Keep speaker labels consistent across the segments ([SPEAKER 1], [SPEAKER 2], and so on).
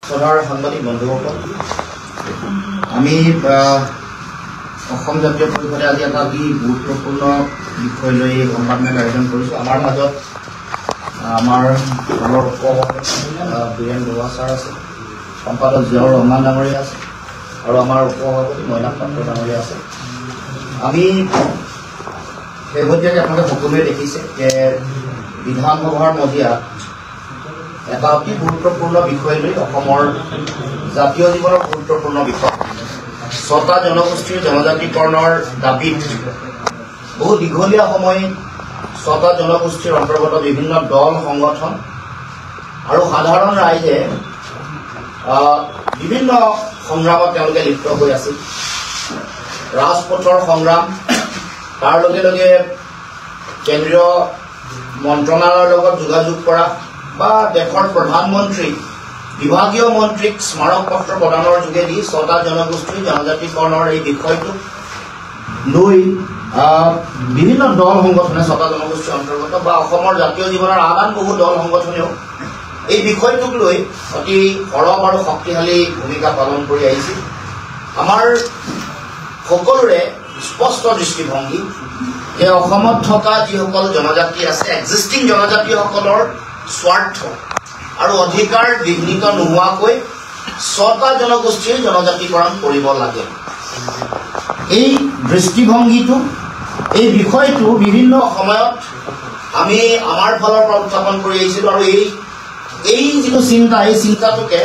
[SPEAKER 1] সদাৰ সাংবাদিক বন্ধুসকল, আমি অসম জাতীয় পৰিষদে আজি এটা অতি গুৰুত্বপূৰ্ণ বিষয় লৈ সংবাদমেল আয়োজন কৰিছোঁ। আমাৰ মাজত আমাৰ দলৰ বীৰেন বৰুৱা ছাৰ আছে, সম্পাদক জিয়াউৰ ৰহমান ডাঙৰীয়া আছে আৰু আমাৰ উপসভাপতি মইনাক পাত্ৰ ডাঙৰীয়া আছে। আমি শেহতীয়াকৈ আপোনালোকে সকলোৱে দেখিছে যে বিধানসভাৰ মজিয়াত এটা অতি গুৰুত্বপূৰ্ণ বিষয় লৈ অসমৰ জাতীয় জীৱনৰ গুৰুত্বপূৰ্ণ বিষয় ৬টা জনগোষ্ঠীৰ জনজাতিকৰণৰ দাবীত বহু দীঘলীয়া সময় ৬টা জনগোষ্ঠীৰ অন্তৰ্গত বিভিন্ন দল সংগঠন আৰু সাধাৰণ ৰাইজে বিভিন্ন সংগ্ৰামত তেওঁলোকে লিপ্ত হৈ আছিল। ৰাজপথৰ সংগ্ৰাম, তাৰ লগে লগে কেন্দ্ৰীয় মন্ত্ৰণালয়ৰ লগত যোগাযোগ কৰা বা দেশৰ প্ৰধানমন্ত্ৰী বিভাগীয় মন্ত্ৰীক স্মাৰক পত্ৰ প্ৰদানৰ যোগেদি ৬টা জনগোষ্ঠীৰ জনজাতিকৰণৰ এই বিষয়টোক লৈ বিভিন্ন দল সংগঠনে ৬টা জনগোষ্ঠীৰ অন্তৰ্গত বা অসমৰ জাতীয় জীৱনৰ আন বহু দল সংগঠনেও এই বিষয়টোক লৈ অতি সৰব আৰু শক্তিশালী ভূমিকা পালন কৰি আহিছিল। আমাৰ সকলোৰে স্পষ্ট দৃষ্টিভংগী যে অসমত থকা যিসকল জনজাতি আছে, এক্সিষ্টিং জনজাতিসকলৰ স্বাৰ্থ আৰু অধিকাৰ বিঘ্নিত নোহোৱাকৈ ৬টা জনগোষ্ঠীৰ জনজাতিকৰণ কৰিব লাগে। এই দৃষ্টিভংগীটো, এই বিষয়টো বিভিন্ন সময়ত আমি আমাৰ ফালৰ পৰা উত্থাপন কৰি আহিছিলোঁ আৰু এই যিটো চিন্তা, এই চিন্তাটোকে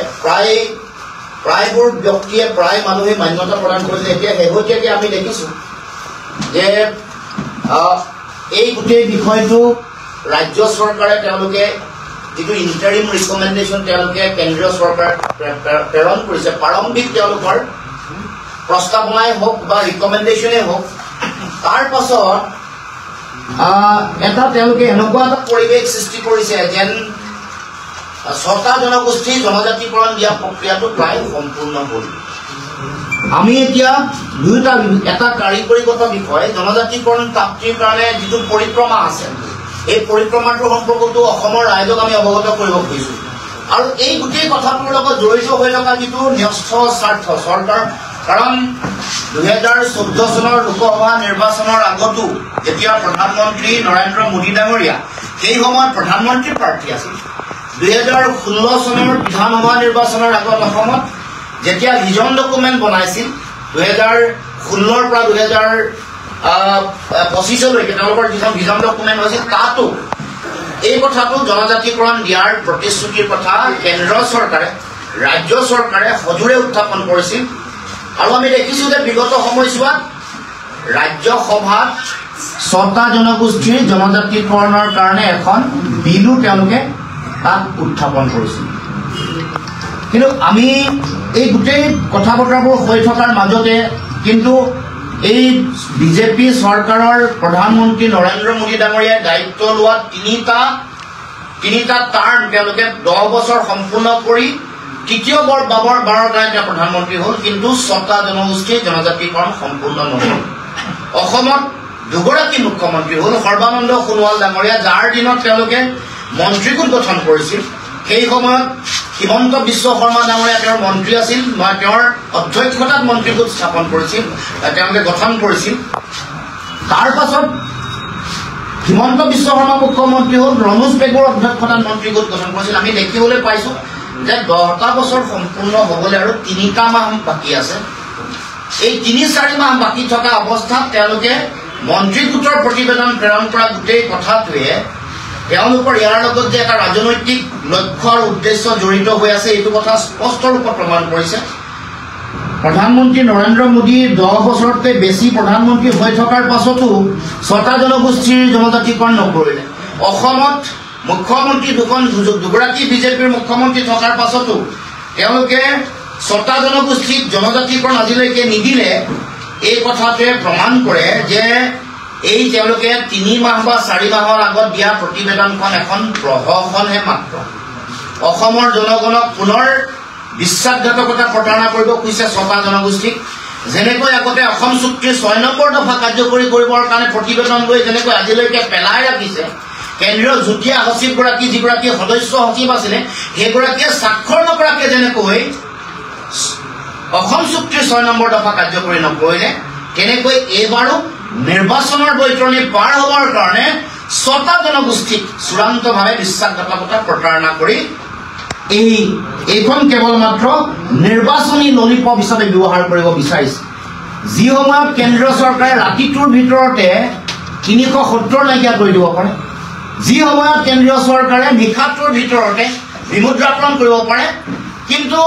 [SPEAKER 1] প্ৰায়বোৰ ব্যক্তিয়ে প্ৰায় মানুহে মান্যতা প্ৰদান কৰিছে। এতিয়া শেহতীয়াকৈ আমি দেখিছোঁ যে এই গোটেই বিষয়টো ৰাজ্য চৰকাৰে তেওঁলোকে যিটো ইণ্টাৰিম ৰিকমেণ্ডেশ্যন তেওঁলোকে কেন্দ্ৰীয় চৰকাৰে প্ৰেৰণ কৰিছে, প্ৰাৰম্ভিক তেওঁলোকৰ প্ৰস্তাৱনাই হওক বা ৰিকমেণ্ডেশ্যনেই হওক, তাৰ পাছত তেওঁলোকে এনেকুৱা এটা পৰিৱেশ সৃষ্টি কৰিছে যেন ৬টা জনগোষ্ঠীৰ জনজাতিকৰণ দিয়া প্ৰক্ৰিয়াটো প্ৰায় সম্পূৰ্ণ হ'ল। আমি এতিয়া এটা কাৰিকৰীগত বিষয়, জনজাতিকৰণ প্ৰাপ্তিৰ কাৰণে যিটো পৰিক্ৰমা আছে, এই পৰিক্ৰমাটোৰ সম্পৰ্কটো অসমৰ ৰাইজক আমি অৱগত কৰিব খুজিছোঁ। আৰু এই গোটেই কথাটোৰ লগত জড়িত হৈ থকা যিটো ন্যস্ত স্বাৰ্থ চৰকাৰ, কাৰণ ২০১৪ চনৰ লোকসভা নিৰ্বাচনৰ আগতো যেতিয়া প্ৰধানমন্ত্ৰী নৰেন্দ্ৰ মোদী ডাঙৰীয়া সেই সময়ত প্ৰধানমন্ত্ৰী প্ৰাৰ্থী আছিল, ২০১৬ চনৰ বিধানসভা নিৰ্বাচনৰ আগত অসমত যেতিয়া ভিজন ডকুমেণ্ট বনাইছিল ২০১৬ৰ পৰা ২০২৫লৈকে তেওঁলোকৰ যিখন ভিজন ডকুমেণ্ট হৈছিল, তাতো এই কথাটো জনজাতিকৰণ দিয়াৰ প্ৰতিশ্ৰুতিৰ কথা কেন্দ্ৰ চৰকাৰে, ৰাজ্য চৰকাৰে সজোৰে উত্থাপন কৰিছিল। আৰু আমি দেখিছোঁ যে বিগত সময়ছোৱাত ৰাজ্যসভাত ৬টা জনগোষ্ঠীৰ জনজাতিকৰণৰ কাৰণে এখন বিলো তেওঁলোকে তাত উত্থাপন কৰিছিল। কিন্তু আমি এই গোটেই কথা বতৰাবোৰ হৈ থকাৰ মাজতে কিন্তু এই বিজেপি চৰকাৰৰ প্ৰধানমন্ত্ৰী নৰেন্দ্ৰ মোদী ডাঙৰীয়াই দায়িত্ব লোৱা তিনিটা টাৰ্ম তেওঁলোকে 10 বছৰ সম্পূৰ্ণ কৰি তৃতীয়বাৰৰ কাৰণে তেওঁ প্ৰধানমন্ত্ৰী হ'ল, কিন্তু ৬টা জনগোষ্ঠীৰ জনজাতিকৰণ সম্পূৰ্ণ নহ'ল। অসমত দুগৰাকী মুখ্যমন্ত্ৰী হ'ল, সৰ্বানন্দ সোণোৱাল ডাঙৰীয়া, যাৰ দিনত তেওঁলোকে মন্ত্ৰীগোট গঠন কৰিছিল। সেই সময়ত হিমন্ত বিশ্ব শৰ্মা ডাঙৰীয়া তেওঁৰ মন্ত্ৰী আছিল, তেওঁৰ অধ্যক্ষতাত মন্ত্ৰীগোট স্থাপন কৰিছিল, তেওঁলোকে গঠন কৰিছিল। তাৰ পাছত হিমন্ত বিশ্ব শৰ্মা মুখ্যমন্ত্ৰী হ'ল, ৰনোজ পেগুৰ অধ্যক্ষতাত মন্ত্ৰীগোট গঠন কৰিছিল। আমি দেখিবলৈ পাইছোঁ যে 10টা বছৰ সম্পূৰ্ণ হ'বলৈ আৰু 3টা মাহ বাকী আছে। এই 3-4 মাহ বাকী থকা অৱস্থাত তেওঁলোকে মন্ত্ৰীগোটৰ প্ৰতিবেদন প্ৰেৰণ কৰা গোটেই কথাটোৱে তেওঁলোকৰ ইয়াৰ লগত যে এটা ৰাজনৈতিক লক্ষ্য আৰু উদ্দেশ্য জড়িত হৈ আছে, এইটো কথা স্পষ্ট ৰূপত প্ৰমাণ কৰিছে। প্ৰধানমন্ত্ৰী নৰেন্দ্ৰ মোদী 10 বছৰতকৈ বেছি প্ৰধানমন্ত্ৰী হৈ থকাৰ পাছতো ৬টা জনগোষ্ঠীৰ জনজাতিকৰণ নকৰিলে। অসমত মুখ্যমন্ত্ৰী দুগৰাকী বিজেপিৰ মুখ্যমন্ত্ৰী থকাৰ পাছতো তেওঁলোকে ৬টা জনগোষ্ঠীক জনজাতিকৰণ আজিলৈকে নিদিলে। এই কথাটোৱে প্ৰমাণ কৰে যে এই তেওঁলোকে 3 মাহ বা 4 মাহৰ আগত দিয়া প্ৰতিবেদনখন এখন প্ৰহসনহে মাত্ৰ। অসমৰ জনগণক পুনৰ বিশ্বাসঘাতকতা প্ৰতাৰণা কৰিব খুজিছে ৬টা জনগোষ্ঠীক। যেনেকৈ আগতে অসম চুক্তিৰ 6 নম্বৰ দফা কাৰ্যকৰী কৰিবৰ কাৰণে প্ৰতিবেদন লৈ যেনেকৈ আজিলৈকে পেলাই ৰাখিছে, কেন্দ্ৰীয় যুটীয়া সচিবগৰাকী যিগৰাকী সদস্য সচিব আছিলে সেইগৰাকীয়ে স্বাক্ষৰ নকৰাকৈ যেনেকৈ অসম চুক্তিৰ 6 নম্বৰ দফা কাৰ্যকৰী নকৰিলে তেনেকৈ এইবাৰো নিৰ্বাচনৰ বৈতৰণি পাৰ হ'বৰ কাৰণে 6টা জনগোষ্ঠীক চূড়ান্তভাৱে বিশ্বাসঘাতকতা প্ৰতাৰণা কৰি এইখন কেৱল মাত্ৰ নিৰ্বাচনী ললিপপ হিচাপে ব্যৱহাৰ কৰিব বিচাৰিছে। যি সময়ত কেন্দ্ৰীয় চৰকাৰে ৰাতিটোৰ ভিতৰতে 370 নাইকিয়া কৰি দিব পাৰে, যি সময়ত কেন্দ্ৰীয় চৰকাৰে নিশাটোৰ ভিতৰতে বিমুদ্ৰাকৰণ কৰিব পাৰে, কিন্তু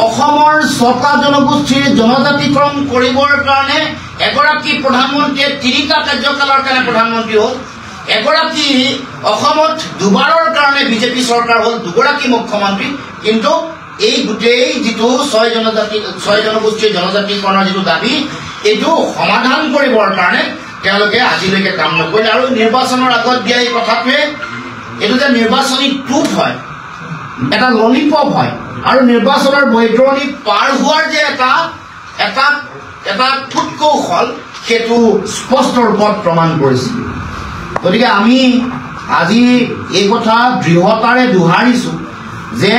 [SPEAKER 1] অসমৰ 6টা জনগোষ্ঠীৰ জনজাতিকৰণ কৰিবৰ কাৰণে এগৰাকী প্ৰধানমন্ত্ৰীয়ে 3টা কাৰ্যকালৰ কাৰণে প্ৰধানমন্ত্ৰী হ'ল, এগৰাকী অসমত দুবাৰৰ কাৰণে বিজেপি চৰকাৰ হ'ল, দুগৰাকী মুখ্যমন্ত্ৰী, কিন্তু এই গোটেই যিটো 6 জনগোষ্ঠীৰ জনজাতিকৰণৰ যিটো দাবী এইটো সমাধান কৰিবৰ কাৰণে তেওঁলোকে আজিলৈকে কাম নকৰিলে। আৰু নিৰ্বাচনৰ আগত দিয়া এই কথাটোৱে এইটো যে নিৰ্বাচনী টুপ হয়, এটা ললিপপ হয়, আৰু নিৰ্বাচনৰ বৈতৰণি পাৰ হোৱাৰ যে এটা কূটকৌশল সেইটো স্পষ্ট ৰূপত প্ৰমাণ কৰিছে। গতিকে আমি আজি এই কথা দৃঢ়তাৰে দোহাৰিছোঁ যে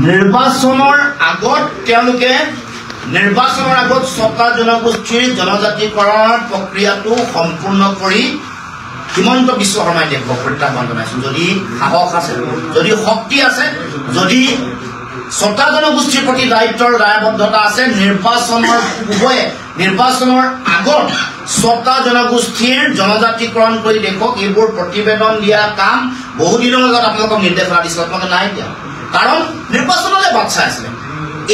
[SPEAKER 1] নিৰ্বাচনৰ আগত তেওঁলোকে 6টা জনগোষ্ঠীৰ জনজাতিকৰণ প্ৰক্ৰিয়াটো সম্পূৰ্ণ কৰি হিমন্ত বিশ্ব শৰ্মাই দেশক প্ৰত্যাহ্বান জনাইছোঁ। যদি সাহস আছে, যদি শক্তি আছে, যদি 6টা জনগোষ্ঠীৰ প্ৰতি দায়িত্বৰ দায়বদ্ধতা আছে, নিৰ্বাচনৰ আগত 6টা জনগোষ্ঠীৰ জনজাতিকৰণ কৰি দেখক। এইবোৰ প্ৰতিবেদন দিয়া কাম বহুদিনৰ আগত আপোনালোকক নিৰ্দেশনা দিছিল, আপোনালোকে নাই দিয়া, কাৰণ নিৰ্বাচনলৈ বাট চাই আছিলে।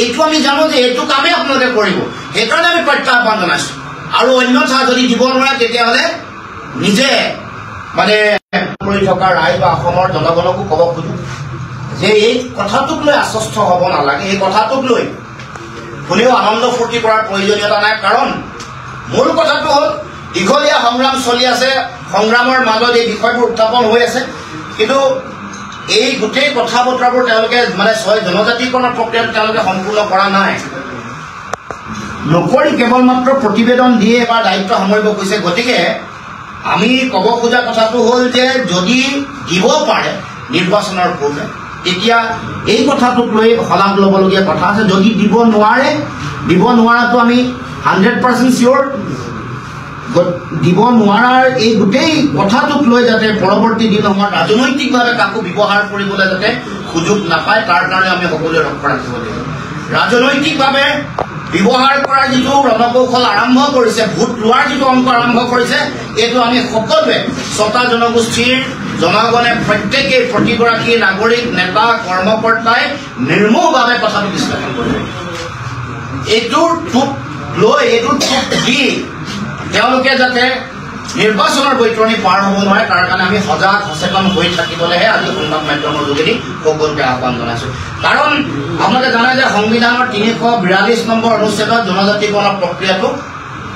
[SPEAKER 1] এইটো আমি জানো যে এইটো কামেই আপোনালোকে কৰিব, সেইকাৰণে আমি প্ৰত্যাহ্বান জনাইছোঁ। আৰু অন্যথা যদি দিব নোৱাৰে তেতিয়াহ'লে নিজে কৰি থকা ৰায় বা অসমৰ জনগণকো ক'ব খোজো যে এই কথাটোক লৈ আশ্বস্ত হ'ব নালাগে, এই কথাটোক লৈ কোনেও আনন্দ ফূৰ্তি কৰাৰ প্ৰয়োজনীয়তা নাই। কাৰণ মূল কথাটো হ'ল দীঘলীয়া সংগ্ৰাম চলি আছে, সংগ্ৰামৰ মাজত এই বিষয়বোৰ উত্থাপন হৈ আছে, কিন্তু এই গোটেই কথা বতৰাবোৰ তেওঁলোকে 6 জনজাতিকৰণৰ প্ৰক্ৰিয়াটো তেওঁলোকে সম্পূৰ্ণ কৰা নাই, নকৰি কেৱল মাত্ৰ প্ৰতিবেদন দিয়ে বা দায়িত্ব সামৰিব কৈছে। গতিকে আমি ক'ব খোজা কথাটো হ'ল যে যদি দিব পাৰে নিৰ্বাচনৰ পূৰ্বে তেতিয়া এই কথাটোক লৈ শলাগ ল'বলগীয়া কথা আছে। যদি দিব নোৱাৰাটো আমি 100% চিয়'ৰ, দিব নোৱাৰাৰ এই গোটেই কথাটোক লৈ যাতে পৰৱৰ্তী দিনত ৰাজনৈতিকভাৱে কাকো ব্যৱহাৰ কৰিবলৈ যাতে সুযোগ নাপায় তাৰ কাৰণে আমি সকলোৱে লক্ষ্য ৰাখিব লাগিব। ৰাজনৈতিকভাৱে ব্যৱহাৰ কৰাৰ যিটো ৰণকৌশল আৰম্ভ কৰিছে, ভোট লোৱাৰ যিটো অংক আৰম্ভ কৰিছে, এইটো আমি সকলোৱে 6টা জনগোষ্ঠীৰ জনগণে প্ৰত্যেকেই প্ৰতিগৰাকী নাগৰিক, নেতা, কৰ্মকৰ্তাই নিৰ্মোহভাৱে কথাটো বিশ্লেষণ কৰিব। এইটোৰ টোপ লৈ এইটোৰ টোপ দি তেওঁলোকে যাতে নিৰ্বাচনৰ বৈতৰণি পাৰ হ'ব নোৱাৰে তাৰ কাৰণে আমি সজাগ সচেতন হৈ থাকিবলৈহে আজি সংবাদ মাধ্যমৰ যোগেদি সকলোকে আহ্বান জনাইছোঁ। কাৰণ আপোনালোকে জানে যে সংবিধানৰ 342 নম্বৰ অনুচ্ছেদত জনজাতিকৰণৰ প্ৰক্ৰিয়াটো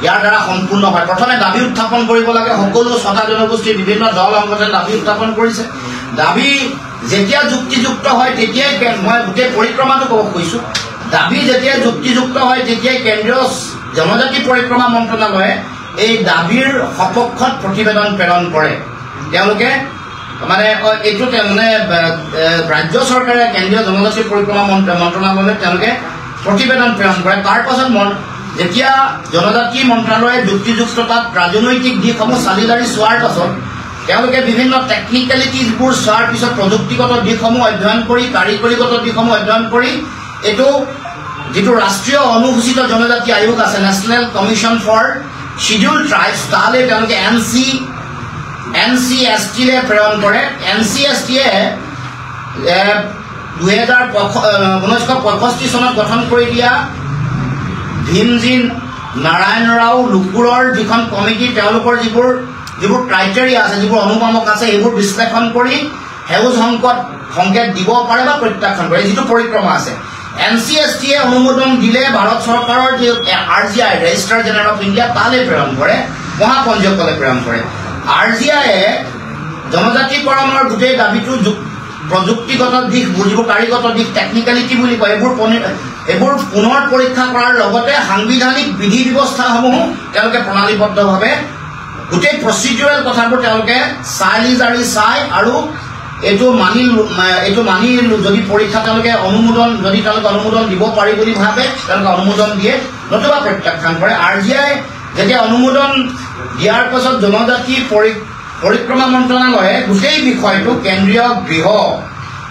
[SPEAKER 1] ইয়াৰ দ্বাৰা সম্পূৰ্ণ হয়। প্ৰথমে দাবী উত্থাপন কৰিব লাগে, সকলো 6টা জনগোষ্ঠীৰ বিভিন্ন দল সংগঠনে দাবী উত্থাপন কৰিছে। দাবী যেতিয়া যুক্তিযুক্ত হয় তেতিয়াই মই গোটেই পৰিক্ৰমাটো ক'ব খুজিছোঁ, দাবী যেতিয়া যুক্তিযুক্ত হয় তেতিয়াই কেন্দ্ৰীয় জনজাতি পৰিক্ৰমা মন্ত্ৰণালয়ে এই দাবীৰ সপক্ষত প্ৰতিবেদন প্ৰেৰণ কৰে। তেওঁলোকে এইটো ৰাজ্য চৰকাৰে কেন্দ্ৰীয় জনজাতি পৰিক্ৰমা মন্ত্ৰণালয়লৈ তেওঁলোকে প্ৰতিবেদন প্ৰেৰণ কৰে। তাৰ পাছত যেতিয়া জনজাতি মন্ত্ৰালয়ে যুক্তিযুক্ততাত ৰাজনৈতিক দিশসমূহ চালি জাৰি চোৱাৰ পাছত তেওঁলোকে বিভিন্ন টেকনিকেলিটিজবোৰ চোৱাৰ পিছত প্ৰযুক্তিগত দিশসমূহ অধ্যয়ন কৰি, কাৰিকৰীগত দিশসমূহ অধ্যয়ন কৰি এইটো যিটো ৰাষ্ট্ৰীয় অনুসূচিত জনজাতি আয়োগ আছে, national commission for scheduled tribes, তালৈ তেওঁলোকে NCST-লে প্ৰেৰণ কৰে। NCST-য়ে 1965 চনত গঠন কৰি দিয়া ভীমজি নাৰায়ণ ৰাও লুকুৰৰ যিখন কমিটি, তেওঁলোকৰ যিবোৰ ক্ৰাইটেৰিয়া আছে, যিবোৰ অনুমানক আছে, সেইবোৰ বিশ্লেষণ কৰি সেউজ সংকেত দিব পাৰে বা প্ৰত্যাখ্যান কৰে, যিটো পৰিক্ৰমা আছে। NCST-য়ে অনুমোদন দিলে ভাৰত চৰকাৰৰ যি RGI register general of India তালৈ প্ৰেৰণ কৰে, মহাপঞ্জীয়কলৈ প্ৰেৰণ কৰে। RGI-য়ে জনজাতিকৰণৰ গোটেই দাবীটো প্ৰযুক্তিগত দিশ, যিবোৰ কাৰিগত দিশ, টেকনিকেলিটি বুলি কয়, এইবোৰ পুনৰ পৰীক্ষা কৰাৰ লগতে সাংবিধানিক বিধি ব্যৱস্থাসমূহো তেওঁলোকে প্ৰণালীবদ্ধভাৱে গোটেই প্ৰচিডিউৰেল কথাবোৰ তেওঁলোকে চাই আৰু এইটো মানি যদি পৰীক্ষা তেওঁলোকে অনুমোদন দিব পাৰি বুলি ভাবে তেওঁলোকে অনুমোদন দিয়ে নতুবা প্ৰত্যাখ্যান কৰে RGI যেতিয়া অনুমোদন দিয়াৰ পাছত জনজাতি পৰিক্ৰমা মন্ত্ৰণালয়ে গোটেই বিষয়টো কেন্দ্ৰীয় গৃহ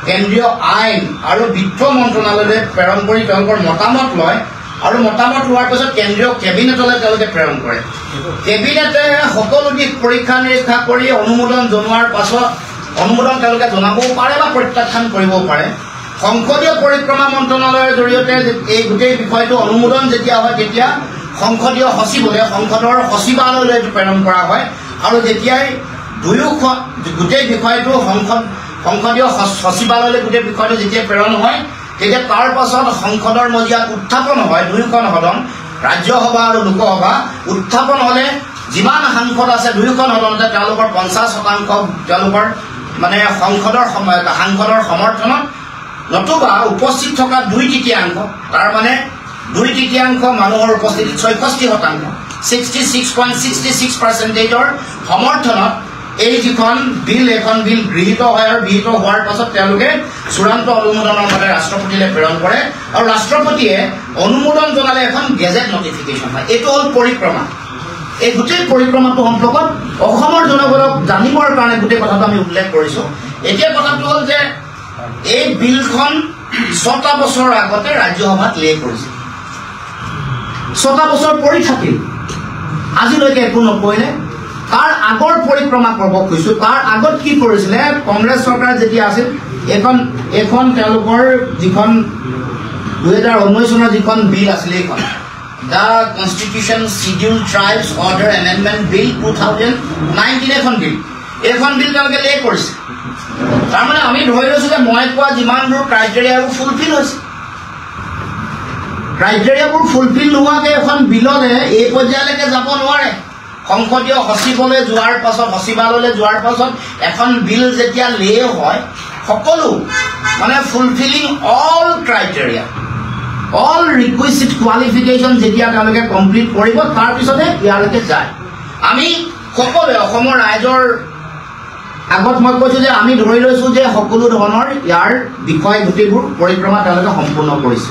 [SPEAKER 1] কেন্দ্ৰীয় আইন আৰু বিত্ত মন্ত্ৰণালয়লৈ প্ৰেৰণ কৰি তেওঁলোকৰ মতামত লয় আৰু মতামত লোৱাৰ পাছত কেন্দ্ৰীয় কেবিনেটলৈ তেওঁলোকে প্ৰেৰণ কৰে কেবিনেটে সকলো দিশ পৰীক্ষা নিৰীক্ষা কৰি অনুমোদন জনোৱাৰ পাছত অনুমোদন তেওঁলোকে জনাবও পাৰে বা প্ৰত্যাখ্যান কৰিবও পাৰে সংসদীয় পৰিক্ৰমা মন্ত্ৰণালয়ৰ জৰিয়তে এই গোটেই বিষয়টো অনুমোদন যেতিয়া হয় তেতিয়া সংসদীয় সচিবলে সংসদৰ সচিবালয়লৈ প্ৰেৰণ কৰা হয় আৰু যেতিয়াই দুয়োখন গোটেই বিষয়টো সংসদীয় সচিবালয়লৈ গোটেই বিষয়টো যেতিয়া প্ৰেৰণ হয় তেতিয়া তাৰ পাছত সংসদৰ মজিয়াত উত্থাপন হয় দুয়োখন সদন ৰাজ্যসভা আৰু লোকসভা উত্থাপন হলে যিমান সাংসদ আছে দুয়োখন সদনতে তেওঁলোকৰ 50% তেওঁলোকৰ মানে সাংসদৰ সমৰ্থনত নতুবা উপস্থিত থকা 2/3 তাৰ মানে 2/3 মানুহৰ উপস্থিতিত 66% 66.66%ৰ সমৰ্থনত এই যিখন বিল গৃহীত হয় আৰু গৃহীত হোৱাৰ পাছত তেওঁলোকে চূড়ান্ত অনুমোদনৰ বাবে ৰাষ্ট্ৰপতিলৈ প্ৰেৰণ কৰে আৰু ৰাষ্ট্ৰপতিয়ে অনুমোদন জনালে এখন গেজেট নটিফিকেশ্যন হয় এইটো হ'ল পৰিক্ৰমা এই গোটেই পৰিক্ৰমাটো সম্পৰ্কত অসমৰ জনগণক জানিবৰ কাৰণে গোটেই কথাটো আমি উল্লেখ কৰিছোঁ এতিয়া কথাটো হ'ল যে এই বিলখন 6টা বছৰ আগতে ৰাজ্যসভাত লে কৰিছিল 6টা বছৰ পৰি থাকিল আজিলৈকে একো নকৰিলে তাৰ আগৰ পৰিক্ৰমা কৰিব খুজিছোঁ তাৰ আগত কি কৰিছিলে কংগ্ৰেছ চৰকাৰ যেতিয়া আছিল এখন তেওঁলোকৰ যিখন 2019 চনৰ যিখন বিল আছিলে এইখন The Constitution Scheduled Tribes Order Amendment Bill 2019 এখন বিল তেওঁলোকে লে কৰিছে তাৰমানে আমি ধৰি লৈছোঁ যে মই কোৱা যিমানবোৰ ক্ৰাইটেৰিয়াবোৰ ফুলফিল হৈছে ক্ৰাইটেৰিয়াবোৰ ফুলফিল নোহোৱাকৈ এখন বিললে এই পৰ্যায়লৈকে যাব নোৱাৰে সংসদীয় সচিবালয়লৈ যোৱাৰ পাছত এখন বিল যেতিয়া লে হয় সকলো মানে fulfilling all criteria all requisite qualification যেতিয়া তেওঁলোকে কমপ্লিট কৰিব তাৰ পিছতে ইয়ালৈকে যায় আমি সকলোৱে অসমৰ ৰাইজৰ আগত মই কৈছোঁ যে আমি ধৰি লৈছোঁ যে সকলো ধৰণৰ ইয়াৰ বিষয় গোটেইবোৰ পৰিক্ৰমা তেওঁলোকে সম্পূৰ্ণ কৰিছে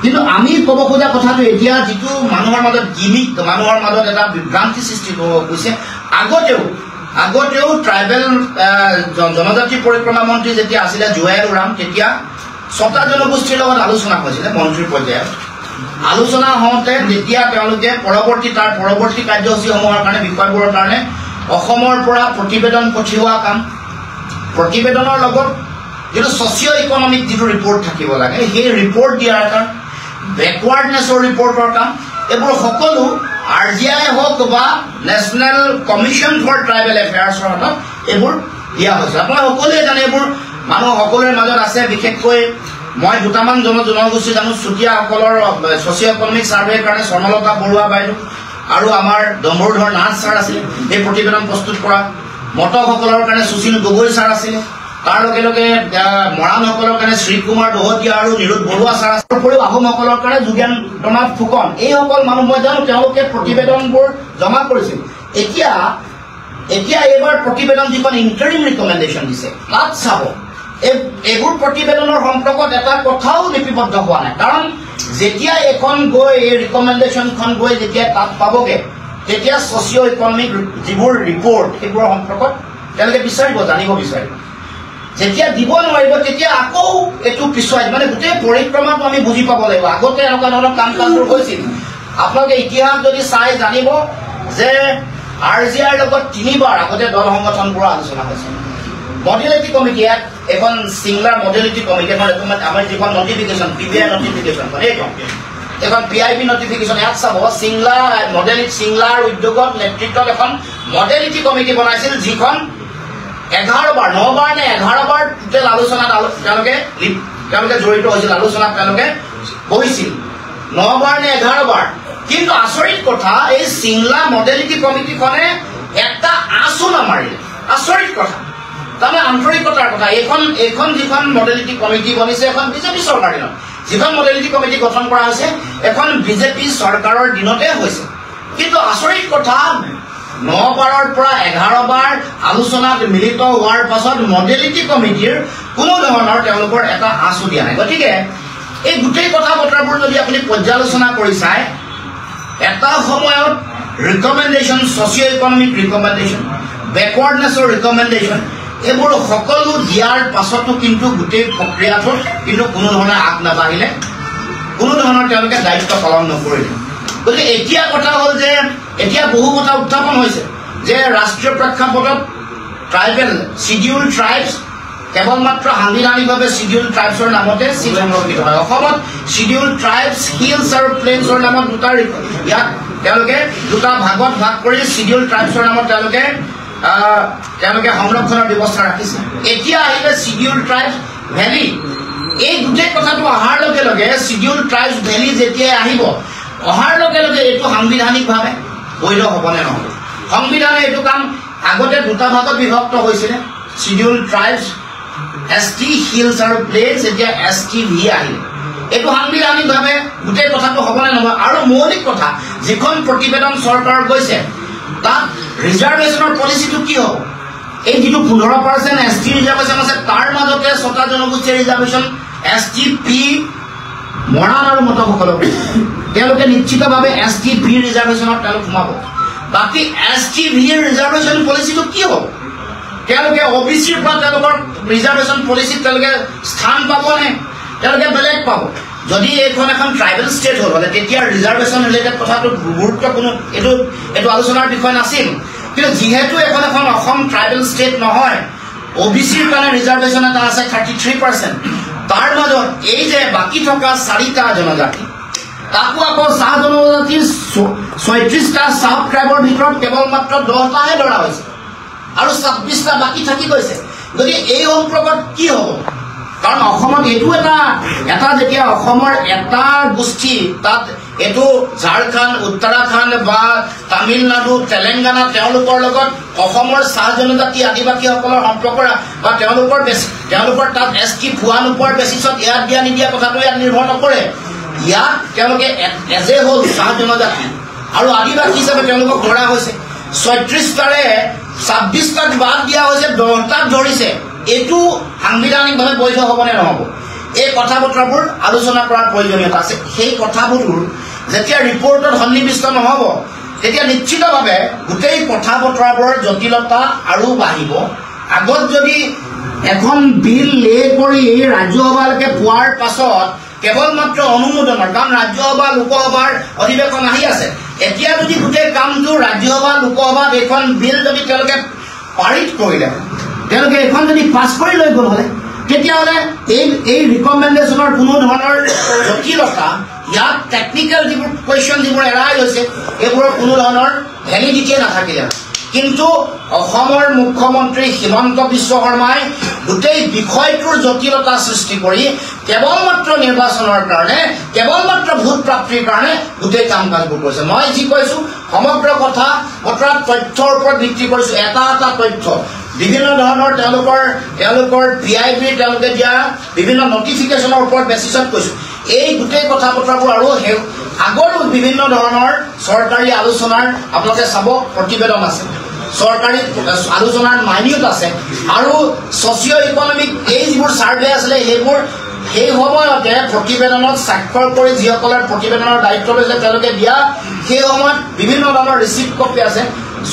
[SPEAKER 1] কিন্তু আমি ক'ব খোজা কথাটো এতিয়া যিটো মানুহৰ মাজত গিমিক মানুহৰ মাজত এটা বিভ্ৰান্তি সৃষ্টি হৈছে আগতেও ট্ৰাইবেল জনজাতি পৰিক্ৰমা মন্ত্ৰী যেতিয়া আছিলে জুৱেল ওৰাম তেতিয়া 6টা জনগোষ্ঠীৰ লগত আলোচনা হৈছিলে মন্ত্ৰীৰ পৰ্যায়ত আলোচনা হওঁতে যেতিয়া তেওঁলোকে পৰৱৰ্তী কাৰ্যসূচীসমূহৰ কাৰণে বিষয়বোৰৰ কাৰণে অসমৰ পৰা প্ৰতিবেদন পঠিওৱা কাম প্ৰতিবেদনৰ লগত যিটো ছ'চিঅ' ইকনমিক যিটো ৰিপৰ্ট থাকিব লাগে সেই ৰিপৰ্ট দিয়াৰ কাম বেকৱাৰ্ডনেছৰ ৰিপৰ্টৰ কাম এইবোৰ সকলো RGI হওক বা নেশ্যনেল কমিশ্যন ফৰ ট্ৰাইবেল এফেয়াৰ্ছৰ হাতত এইবোৰ দিয়া হৈছে আপোনালোকে সকলোৱে জানে এইবোৰ মানুহ সকলোৰে মাজত আছে বিশেষকৈ মই দুটামান জনগোষ্ঠী জানো চুতীয়াসকলৰ ছ'চিঅ' ইকনমিক ছাৰ্ভেৰ কাৰণে স্বৰ্ণলতা বৰুৱা বাইদেউ আৰু আমাৰ ডম্বৰুধৰ নাথ ছাৰ আছিলে এই প্ৰতিবেদন প্ৰস্তুত কৰা মটকসকলৰ কাৰণে সুশীল গগৈ ছাৰ আছিলে তাৰ লগে লগে মৰাণসকলৰ কাৰণে শ্ৰীকুমাৰ দহতীয়া আৰু নিৰোধ বৰুৱা ছাৰ আছে উপৰিও আহোমসকলৰ কাৰণে যোগেন্দ্ৰনাথ ফুকন এইসকল মানুহ মই জানো তেওঁলোকে প্ৰতিবেদনবোৰ জমা কৰিছিল এতিয়া এইবাৰ প্ৰতিবেদন যিখন ইণ্টাৰিম ৰিকমেণ্ডেশ্যন দিছে তাত চাব এইবোৰ প্ৰতিবেদনৰ সম্পৰ্কত এটা কথাও লিপিবদ্ধ হোৱা নাই কাৰণ যেতিয়া এখন গৈ এই ৰিকমেণ্ডেশ্যনখন গৈ যেতিয়া তাত পাবগৈ তেতিয়া ছ'চিঅ' ইকনমিক যিবোৰ ৰিপৰ্ট সেইবোৰৰ সম্পৰ্কত তেওঁলোকে জানিব বিচাৰিব যেতিয়া দিব নোৱাৰিব তেতিয়া আকৌ এইটো পিছুৱাই মানে গোটেই পৰিক্ৰমাটো আমি বুজি পাব লাগিব আগতে এনেকুৱা ধৰণৰ কামবোৰ হৈছিল আপোনালোকে ইতিহাস যদি চাই জানিব যে RGIৰ লগত 3বাৰ আগতে দল সংগঠনবোৰৰ আলোচনা হৈছিল মডেলিটি কমিটি এখন চিংলাৰ মডেলিটি কমিটি আমাৰ যিখন নটিফিকেশ্যন PBI নটিফিকেশ্যন এখন PIB নটিফিকেশ্যন ইয়াত চাব চিংলাৰ উদ্যোগত নেতৃত্বত এখন মডেলিটি কমিটি বনাইছিল যিখন 11বাৰ 9বাৰ নে 11বাৰ টোটেল আলোচনাত তেওঁলোকে জড়িত হৈছিল আলোচনাত তেওঁলোকে বহিছিল 9বাৰ নে 11বাৰ কিন্তু আচৰিত কথা এই চিংলা মডেলিটি কমিটিখনে এটা আঁচো নামাৰিলে আচৰিত কথা তাৰমানে আন্তৰিকতাৰ কথা এইখন যিখন মডেলিটি কমিটি বনিছে এখন বিজেপি চৰকাৰ দিনত যিখন মডেলিটি কমিটি গঠন কৰা হৈছে এখন বিজেপি চৰকাৰৰ দিনতে হৈছে কিন্তু আচৰিত কথা 9 বাৰৰ পৰা 11 বাৰ আলোচনাত মিলিত হোৱাৰ পাছত মডেলিটি কমিটিৰ কোনো ধৰণৰ তেওঁলোকৰ এটা আঁচু দিয়া নাই গতিকে এই গোটেই কথা বতৰাবোৰ যদি আপুনি পৰ্যালোচনা কৰি চায় এটা সময়ত ৰিকমেণ্ডেশ্যন ছ'চিঅ' ইকনমিক ৰিকমেণ্ডেশ্যন বেকৱাৰ্ডনেছৰ ৰিকমেণ্ডেশ্যন এইবোৰ সকলো দিয়াৰ পাছতো কিন্তু গোটেই প্ৰক্ৰিয়াটোত কিন্তু কোনো ধৰণে আগ নাবাঢ়িলে কোনো ধৰণৰ তেওঁলোকে দায়িত্ব পালন নকৰিলে গতিকে এতিয়া কথা হ'ল যে এতিয়া বহু কথা উত্থাপন হৈছে যে ৰাষ্ট্ৰীয় প্ৰেক্ষাপটত ট্ৰাইবেল শিডিউল ট্ৰাইবছ কেৱল মাত্ৰ সাংবিধানিকভাৱে শিডিউল ট্ৰাইবছৰ নামতে চিট সংৰক্ষিত হয় অসমত শিডিউল ট্ৰাইবছ হিলছ আৰু প্লেইনছৰ নামত ইয়াক তেওঁলোকে দুটা ভাগত ভাগ কৰি শিডিউল ট্ৰাইবছৰ নামত তেওঁলোকে সংৰক্ষণৰ ব্যৱস্থা ৰাখিছে এতিয়া আহিলে শিডিউল ট্ৰাইবছ ভেলী এই গোটেই কথাটো অহাৰ লগে লগে শিডিউল ট্ৰাইবছ ভেলী যেতিয়া আহিব অহাৰ লগে লগে এইটো সাংবিধানিকভাৱে বৈধ হ'বনে নহ'ব সংবিধানে এইটো কাম আগতে দুটা ভাগত বিভক্ত হৈছিলে শিডিউল ট্ৰাইবছ ST হিলছ আৰু প্লেইনছ এতিয়া STV আহিলে এইটো সাংবিধানিকভাৱে গোটেই কথাটো হ'বনে নহয় আৰু মৌলিক কথা যিখন প্ৰতিবেদন চৰকাৰত গৈছে তাত ৰিজাৰ্ভেশ্যনৰ পলিচিটো কি হ'ব এই যিটো 15% ST ৰিজাৰ্ভেশ্যন আছে তাৰ মাজতে 6টা জনগোষ্ঠীয় ৰিজাৰ্ভেশ্যন STP মৰাণ আৰু মটকসকলক তেওঁলোকে নিশ্চিতভাৱে STV ৰিজাৰ্ভেশ্যনত তেওঁলোক সোমাব বাকী STV ৰিজাৰ্ভেশ্যন পলিচিটো কি হ'ব তেওঁলোকে OBCৰ পৰা তেওঁলোকৰ ৰিজাৰ্ভেশ্যন পলিচিত তেওঁলোকে স্থান পাবনে তেওঁলোকে বেলেগ পাব যদি এইখন এখন ট্ৰাইবেল ষ্টেট হ'ল হ'লে তেতিয়া ৰিজাৰ্ভেশ্যন ৰিলেটেড কথাটো গুৰুত্ব কোনো এইটো আলোচনাৰ বিষয় নাছিল কিন্তু যিহেতু এখন অসম ট্ৰাইবেল ষ্টেট নহয় OBCৰ কাৰণে ৰিজাৰ্ভেশ্যন এটা আছে 33% তাৰ মাজত এই যে বাকী থকা 4টা জনজাতি তাকো আকৌ চাহ জনজাতিৰ 36টা চাব ট্ৰাইবৰ ভিতৰত কেৱল মাত্ৰ 10টাহে ধৰা হৈছে আৰু 26টা বাকী থাকি গৈছে গতিকে এই সম্পৰ্কত কি হ'ব কাৰণ অসমত এইটো এটা যেতিয়া অসমৰ এটা গোষ্ঠী তাত এইটো ঝাৰখণ্ড উত্তৰাখণ্ড বা তামিলনাডু তেলেংগানা তেওঁলোকৰ লগত অসমৰ চাহ জনজাতি আদিবাসীসকলৰ সম্পৰ্ক বা তেওঁলোকৰ তাত ST ভুৱা নোপোৱাৰ বেচিছত ইয়াত দিয়া নিদিয়া কথাটো ইয়াত নিৰ্ভৰ নকৰে ইয়াত তেওঁলোকে এজে হ'ল চাহ জনজাতি আৰু আদিবাসী হিচাপে তেওঁলোকক ধৰা হৈছে 36টাৰে 26টাক বাদ দিয়া হৈছে 10টাক ধৰিছে এইটো সাংবিধানিকভাৱে বৈধ হ'বনে নহ'ব এই কথা বতৰাবোৰ আলোচনা কৰাৰ প্ৰয়োজনীয়তা আছে সেই কথাবোৰ যেতিয়া ৰিপৰ্টত সন্নিৱিষ্ট নহ'ব তেতিয়া নিশ্চিতভাৱে গোটেই কথা বতৰাবোৰৰ জটিলতা আৰু বাঢ়িব আগত যদি এখন বিল লে কৰি ৰাজ্যসভালৈকে পোৱাৰ পাছত কেৱল মাত্ৰ অনুমোদনৰ কাৰণ ৰাজ্যসভা লোকসভাৰ অধিৱেশন আহি আছে এতিয়া যদি গোটেই কামটো ৰাজ্যসভা লোকসভাত এইখন বিল যদি তেওঁলোকে পাৰিত কৰিলে তেওঁলোকে এখন যদি পাছ কৰি লৈ গ'ল হ'লে তেতিয়াহ'লে এই ৰিকমেণ্ডেশ্যনৰ কোনো ধৰণৰ জটিলতা ইয়াত টেকনিকেল যিবোৰ কুৱেশ্যন যিবোৰ এৰাই গৈছে এইবোৰৰ কোনো ধৰণৰ ভেলিডিটিয়ে নাথাকিলে কিন্তু অসমৰ মুখ্যমন্ত্ৰী হিমন্ত বিশ্ব শৰ্মাই গোটেই বিষয়টোৰ জটিলতা সৃষ্টি কৰি কেৱল মাত্ৰ নিৰ্বাচনৰ কাৰণে কেৱল মাত্ৰ ভোট প্ৰাপ্তিৰ কাৰণে গোটেই কাম কাজবোৰ কৰিছে মই যি কৈছোঁ সমগ্ৰ কথা বতৰা তথ্যৰ ওপৰত ভিত্তি কৰিছোঁ এটা তথ্য বিভিন্ন ধৰণৰ তেওঁলোকৰ PIB তেওঁলোকে দিয়া বিভিন্ন নটিফিকেশ্যনৰ ওপৰত বেচিছত কৈছোঁ এই গোটেই কথা বতৰাবোৰ আৰু আগৰো বিভিন্ন ধৰণৰ চৰকাৰী আলোচনাৰ আপোনালোকে চাব প্ৰতিবেদন আছে চৰকাৰী আলোচনাৰ মাইনিউট আছে আৰু ছ'চিঅ' ইকনমিক এই যিবোৰ ছাৰ্ভে আছিলে সেইবোৰ সেই সময়তে প্ৰতিবেদনত স্বাক্ষৰ কৰি যিসকলৰ প্ৰতিবেদনৰ দায়িত্ব লৈছে তেওঁলোকে দিয়া সেই সময়ত বিভিন্ন ধৰণৰ ৰিচিপ্ট কপি আছে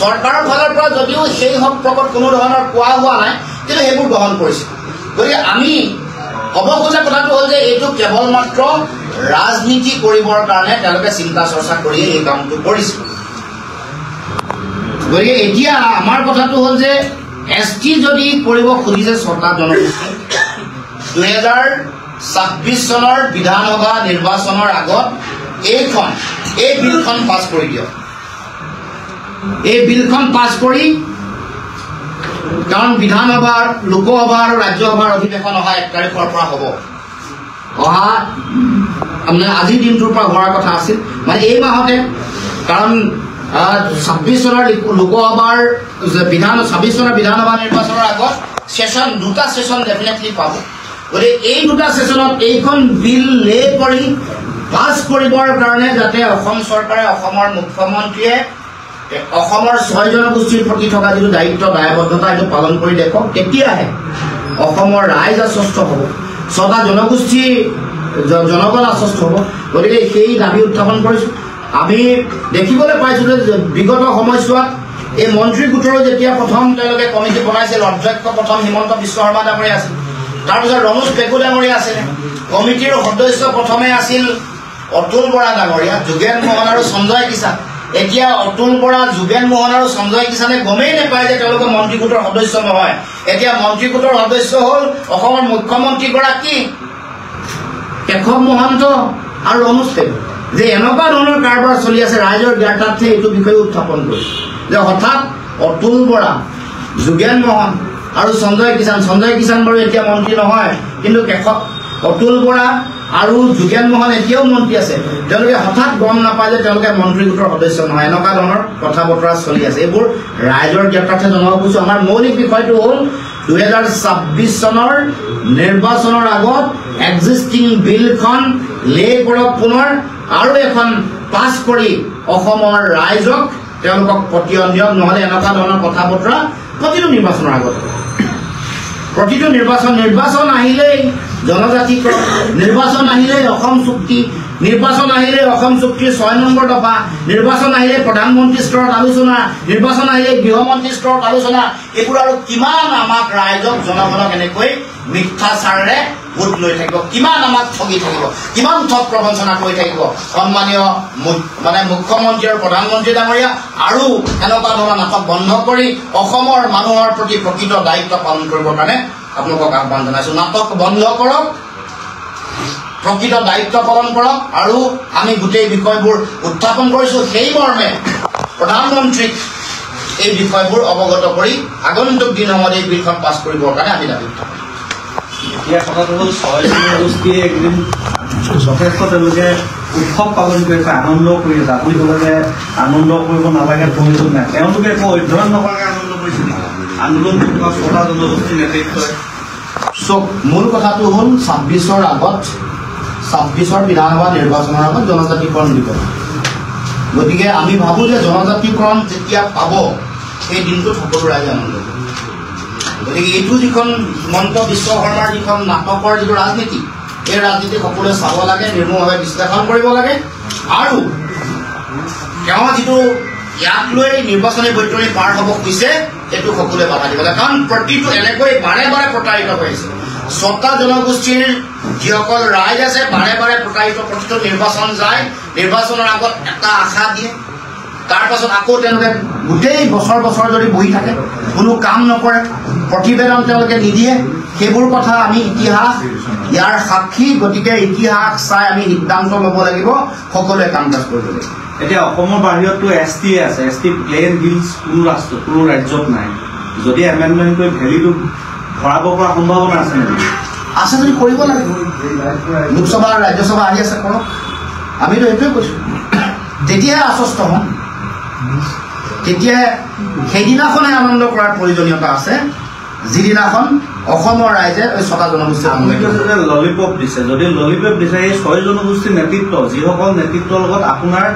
[SPEAKER 1] চৰকাৰৰ ফালৰ পৰা যদিও সেই সম্পৰ্কত কোনো ধৰণৰ কোৱা হোৱা নাই কিন্তু সেইবোৰ গ্ৰহণ কৰিছে গতিকে আমি ক'ব খোজা কথাটো হ'ল যে এইটো কেৱল মাত্ৰ ৰাজনীতি কৰিবৰ কাৰণে তেওঁলোকে চিন্তা চৰ্চা কৰি এই কামটো কৰিছে গতিকে এতিয়া আমাৰ কথাটো হ'ল যে ST যদি কৰিব খুজিছে 6টা জনগোষ্ঠী 2026 চনৰ বিধানসভা নিৰ্বাচনৰ আগত এই বিলখন পাছ কৰি দিয়ক এই বিলখন পাছ কৰি কাৰণ বিধানসভাৰ লোকসভা আৰু ৰাজ্যসভাৰ অধিৱেশন অহা 1 তাৰিখৰ পৰা হ'ব অহা আপোনাৰ আজিৰ দিনটোৰ পৰা হোৱাৰ কথা আছিল মানে এই মাহতে কাৰণ 26 চনৰ লোকসভাৰ 26 চনৰ বিধানসভা নিৰ্বাচনৰ আগত দুটা সেশন ডেফিনেটলি পাব গতিকে এই দুটা সেশনত এইখন বিল লে কৰি পাছ কৰিবৰ কাৰণে যাতে অসম চৰকাৰে অসমৰ মুখ্যমন্ত্ৰীয়ে অসমৰ 6 জনগোষ্ঠীৰ প্ৰতি থকা যিটো দায়িত্ব দায়বদ্ধতা এইটো পালন কৰি দেখক তেতিয়াহে অসমৰ ৰাইজ আশ্বস্ত হ'ব 6টা জনগোষ্ঠী জনগণ আশ্বস্ত হ'ব গতিকে সেই দাবী উত্থাপন কৰিছোঁ আমি দেখিবলৈ পাইছোঁ যে বিগত সময়ছোৱাত এই মন্ত্ৰী গোটৰো যেতিয়া প্ৰথম তেওঁলোকে কমিটি বনাইছিল অধ্যক্ষ প্ৰথম হিমন্ত বিশ্ব শৰ্মা ডাঙৰীয়া আছিল তাৰপিছত ৰমেশ পেগু ডাঙৰীয়া আছিল কমিটিৰ সদস্য প্ৰথমে আছিল অতুল বৰা ডাঙৰীয়া যোগেন মোহন আৰু সঞ্জয় কিষাণ এতিয়া অতুল বৰা যোগেন মোহন আৰু সঞ্জয় কিষাণে গমেই নাপায় যে তেওঁলোকে মন্ত্ৰী গোটৰ সদস্য নহয় এতিয়া মন্ত্ৰী গোটৰ সদস্য হ'ল অসমৰ মুখ্যমন্ত্ৰীগৰাকী কেশৱ মহন্ত আৰু ৰমেশ পেগু যে এনেকুৱা ধৰণৰ কাৰবাৰ চলি আছে ৰাইজৰ জ্ঞাতাৰ্থে এইটো বিষয়ে উত্থাপন কৰিছে যে হঠাৎ অতুল বৰা যোগেন মোহন আৰু সঞ্জয় কিষাণ বাৰু এতিয়া মন্ত্ৰী নহয় কিন্তু অতুল বৰা আৰু যোগেন মোহন এতিয়াও মন্ত্ৰী আছে তেওঁলোকে হঠাৎ গম নাপায় যে তেওঁলোকে মন্ত্ৰী গোটৰ সদস্য নহয় এনেকুৱা ধৰণৰ কথা বতৰা চলি আছে এইবোৰ ৰাইজৰ জ্ঞাতাৰ্থে জনাব খুজিছোঁ আমাৰ মৌলিক বিষয়টো হ'ল 2026 চনৰ নিৰ্বাচনৰ আগত এক্সিষ্টিং বিলখন লে কৰক পুনৰ আৰু এখন পাছ কৰি অসমৰ ৰাইজক তেওঁলোকক পতিয়ন দিয়ক নহ'লে এনেকুৱা ধৰণৰ কথা বতৰা প্ৰতিটো নিৰ্বাচনৰ আগত প্ৰতিটো নিৰ্বাচন আহিলেই জনজাতিকৰণ নিৰ্বাচন আহিলেই অসম চুক্তি নিৰ্বাচন আহিলে অসম চুক্তিৰ 6 নম্বৰ দফা নিৰ্বাচন আহিলে প্ৰধানমন্ত্ৰী স্তৰত আলোচনা নিৰ্বাচন আহিলে গৃহমন্ত্ৰী স্তৰত আলোচনা এইবোৰ আৰু কিমান আমাক ৰাইজক জনগণক এনেকৈ মিথ্যাচাৰেৰে ভোট লৈ থাকিব কিমান আমাক ঠগি থাকিব কিমান ঠগ প্ৰবঞ্চনা কৰি থাকিব সন্মানীয় মুখ্যমন্ত্ৰী আৰু প্ৰধানমন্ত্ৰী ডাঙৰীয়া আৰু এনেকুৱা ধৰণৰ নাটক বন্ধ কৰি অসমৰ মানুহৰ প্ৰতি প্ৰকৃত দায়িত্ব পালন কৰিবৰ কাৰণে আপোনালোকক আহ্বান জনাইছোঁ নাটক বন্ধ কৰক প্ৰকৃত দায়িত্ব পালন কৰক আৰু আমি গোটেই বিষয়বোৰ উত্থাপন কৰিছোঁ সেই মৰ্মে প্ৰধানমন্ত্ৰীক এই বিষয়বোৰ অৱগত কৰি আগন্তুক দিনসমূহত এই বিলখন পাছ কৰিবৰ কাৰণে আমি দাবী উত্থাপন
[SPEAKER 2] এতিয়া কথাটো হ'ল 6 জনগোষ্ঠীয়ে একদিন যথেষ্ট তেওঁলোকে উৎসৱ পালন কৰিছে আনন্দ কৰি আছে আপুনি ক'লে যে আনন্দ কৰিব নালাগে প্ৰয়োজন নাই তেওঁলোকে একো অধ্যয়ন নকৰাকৈ আনন্দ কৰিছে আন্দোলন কৰা 6টা জনগোষ্ঠীৰ নেতৃত্বই
[SPEAKER 1] চব মূল কথাটো হ'ল 26ৰ আগত 26ৰ বিধানসভা নিৰ্বাচনৰ আগত জনজাতিকৰণ দিব গতিকে আমি ভাবোঁ যে জনজাতিকৰণ যেতিয়া পাব সেই দিনটোত সকলো ৰাইজে আনন্দ কৰিব গতিকে এইটো যিখন হিমন্ত বিশ্ব শৰ্মাৰ যিখন নাটকৰ যিটো ৰাজনীতি এই ৰাজনীতি সকলোৱে চাব লাগে নিৰ্মূলভাৱে বিশ্লেষণ কৰিব লাগে আৰু তেওঁ যিটো ইয়াক লৈ নিৰ্বাচনী বৈতৰণি পাৰ হ'ব খুজিছে সেইটো সকলোৱে বাধা দিব লাগে কাৰণ প্ৰতিটো এনেকৈ বাৰে বাৰে প্ৰতাৰিত হৈ আছে 6টা জনগোষ্ঠীৰ যিসকল ৰাইজ আছে বাৰে বাৰে প্ৰতাৰিত প্ৰতিটো নিৰ্বাচন যায় নিৰ্বাচনৰ আগত এটা আশা দিয়ে তাৰ পাছত আকৌ তেওঁলোকে গোটেই বছৰ যদি বহি থাকে কোনো কাম নকৰে প্ৰতিবেদন তেওঁলোকে নিদিয়ে সেইবোৰ কথা আমি ইতিহাস ইয়াৰ সাক্ষী গতিকে ইতিহাস চাই আমি সিদ্ধান্ত ল'ব লাগিব সকলোৱে কাম কাজ কৰিব লাগিব
[SPEAKER 2] এতিয়া অসমৰ বাহিৰতো ST আছে ST প্লেন হিলছ কোনো ৰাজ্যত নাই যদি এমেণ্ডমেণ্ট কৰি ভেলিটো ভৰাব পৰা সম্ভাৱনা আছে নেকি
[SPEAKER 1] আছে যদি কৰিব লাগিব লোকসভা আৰু ৰাজ্যসভা আহি আছে কৰক আমিতো এইটোৱে কৈছোঁ তেতিয়াহে আশ্বস্ত হ'ম তেতিয়া সেইদিনাখনে আনন্দ কৰাৰ প্ৰয়োজনীয়তা আছে যিদিনাখন অসমৰ ৰাইজে 6টা জনগোষ্ঠীৰ
[SPEAKER 2] ললিপপ দিছে যদি ললিপপ দিছে এই 6 জনগোষ্ঠীৰ নেতৃত্ব যিসকল নেতৃত্বৰ লগত আপোনাৰ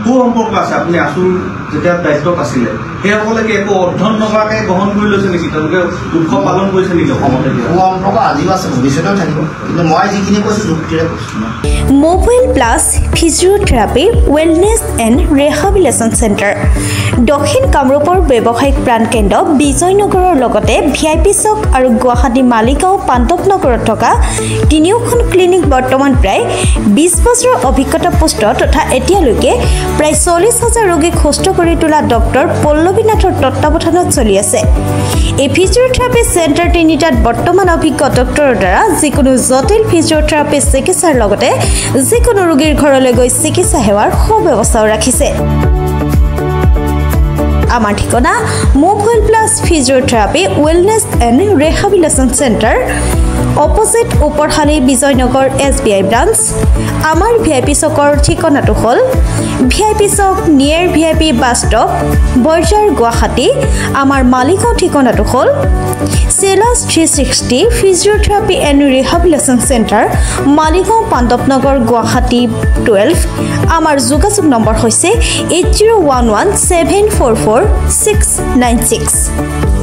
[SPEAKER 2] সুসম্পৰ্ক আছে আপুনি আচুৰ যেতিয়া দায়িত্বত আছিলে সেইসকলে কি একো অধ্যয়ন নকৰাকৈ গ্ৰহণ কৰি লৈছে নেকি তেওঁলোকে উৎসৱ পালন কৰিছে নেকি অসমতে
[SPEAKER 1] সুসম্পৰ্ক আজিও আছে ভৱিষ্যতেও থাকিব কিন্তু মই যিখিনি কৈছোঁ যুক্তিৰে কৈছোঁ
[SPEAKER 3] mobile plus physiotherapy wellness and rehabilitation centre দক্ষিণ কামৰূপৰ ব্যৱসায়িক প্ৰাণকেন্দ্ৰ বিজয়নগৰৰ লগতে VIP চক আৰু গুৱাহাটী মালিগাঁও পাণ্ডৱনগৰত থকা তিনিওখন ক্লিনিক বৰ্তমান প্ৰায় 20 বছৰৰ অভিজ্ঞতা পুষ্ট তথা এতিয়ালৈকে প্ৰায় 40,000 ৰোগীক সুস্থ কৰি তোলা ডক্টৰ পল্লৱী নাথৰ তত্ত্বাৱধানত চলি আছে এই ফিজিঅ'থেৰাপি চেণ্টাৰ তিনিটাত বৰ্তমান অভিজ্ঞ ডক্টৰৰ দ্বাৰা যিকোনো জটিল ফিজিঅ'থেৰাপি চিকিৎসাৰ লগতে যিকোনো ৰোগীৰ ঘৰলৈ গৈ চিকিৎসা সেৱাৰ সুব্যৱস্থাও ৰাখিছে আমাৰ ঠিকনা mobile plus physiotherapy wellness and rehabilitation centre opposite Uparhali Bijoynagar SBI branch আমাৰ VIP চকৰ ঠিকনাটো হ'ল VIP চক near VIP bus stop Borjhar Guwahati আমাৰ মালিগাঁও ঠিকনাটো হ'ল Celas 360 Physiotherapy and Rehabilitation Center Maligaon পাণ্ডৱনগৰ Guwahati 12 আমাৰ যোগাযোগ নম্বৰ হৈছে 8011744696